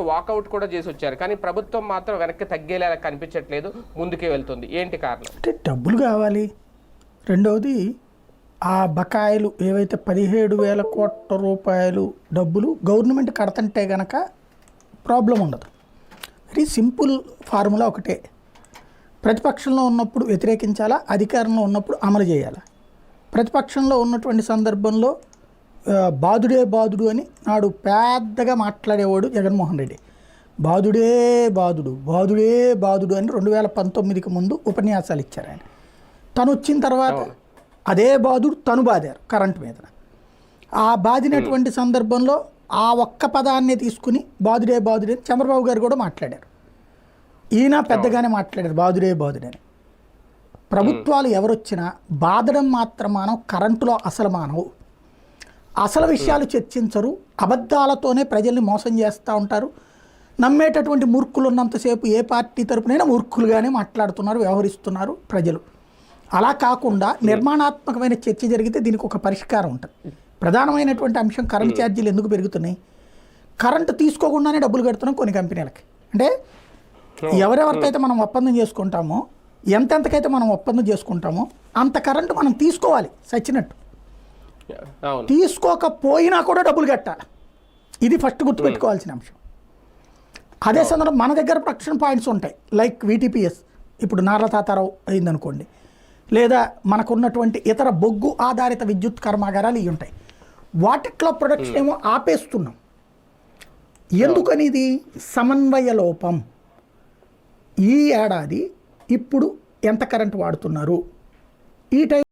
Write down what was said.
Walkout కూడా చేసి వచ్చారు. కానీ ప్రభుత్వం మాత్రం వెనక్కి తగ్గేలా కనిపించట్లేదు, ముందుకే వెళ్తుంది. ఏంటి కారణం? అంటే డబ్బులు కావాలి. రెండవది ఆ బకాయిలు ఏవైతే 17,000 కోట్ల రూపాయలు డబ్బులు గవర్నమెంట్ కడతంటే కనుక ప్రాబ్లం ఉండదు. వెరీ సింపుల్ ఫార్ములా ఒకటే. ప్రతిపక్షంలో ఉన్నప్పుడు వ్యతిరేకించాలా, అధికారంలో ఉన్నప్పుడు అమలు చేయాలా. ప్రతిపక్షంలో ఉన్నటువంటి సందర్భంలో బాదుడే బాదుడు అని నాడు పెద్దగా మాట్లాడేవాడు జగన్మోహన్ రెడ్డి. బాదుడే బాదుడు, బాదుడే బాదుడు అని 2019కి ముందు ఉపన్యాసాలు ఇచ్చారు ఆయన. తను వచ్చిన తర్వాత అదే బాదుడు తను బాదారు కరెంటు మీద. ఆ బాదినటువంటి సందర్భంలో ఆ ఒక్క పదాన్ని తీసుకుని బాదుడే బాదుడే అని చంద్రబాబు గారు కూడా మాట్లాడారు. ఈయన పెద్దగానే మాట్లాడారు బాదుడే బాదుడే అని. ప్రభుత్వాలు ఎవరొచ్చినా బాదడం మాత్రం మానవు, కరెంటులో అసలు మానవు. అసలు విషయాలు చర్చించరు, అబద్ధాలతోనే ప్రజల్ని మోసం చేస్తూ ఉంటారు. నమ్మేటటువంటి మూర్ఖులు ఉన్నంతసేపు ఏ పార్టీ తరపునైనా మూర్ఖులుగానే మాట్లాడుతున్నారు, వ్యవహరిస్తున్నారు ప్రజలు. అలా కాకుండా నిర్మాణాత్మకమైన చర్చ జరిగితే దీనికి ఒక పరిష్కారం ఉంటుంది. ప్రధానమైనటువంటి అంశం కరెంట్ ఛార్జీలు ఎందుకు పెరుగుతున్నాయి? కరెంటు తీసుకోకుండానే డబ్బులు కడుతున్నాం కొన్ని కంపెనీలకి. అంటే ఎవరెవరితో అయితే మనం ఒప్పందం చేసుకుంటామో, ఎంతెంతకైతే మనం ఒప్పందం చేసుకుంటామో అంత కరెంటు మనం తీసుకోవాలి సచ్చినట్టు. తీసుకోకపోయినా కూడా డబ్బులు కట్టాలి. ఇది ఫస్ట్ గుర్తుపెట్టుకోవాల్సిన అంశం. అదే సందర్భం మన దగ్గర ప్రొటెక్షన్ పాయింట్స్ ఉంటాయి. లైక్ VTPS ఇప్పుడు నార్ల తాతారావు అయిందనుకోండి, లేదా మనకున్నటువంటి ఇతర బొగ్గు ఆధారిత విద్యుత్ కర్మాగారాలు ఇవి ఉంటాయి. వాటిట్లో ప్రొడక్షన్ ఏమో ఆపేస్తున్నాం. ఎందుకని? ఇది సమన్వయ లోపం. ఈ ఏడాది ఇప్పుడు ఎంత కరెంట్ వాడుతున్నారు, ఈ టైం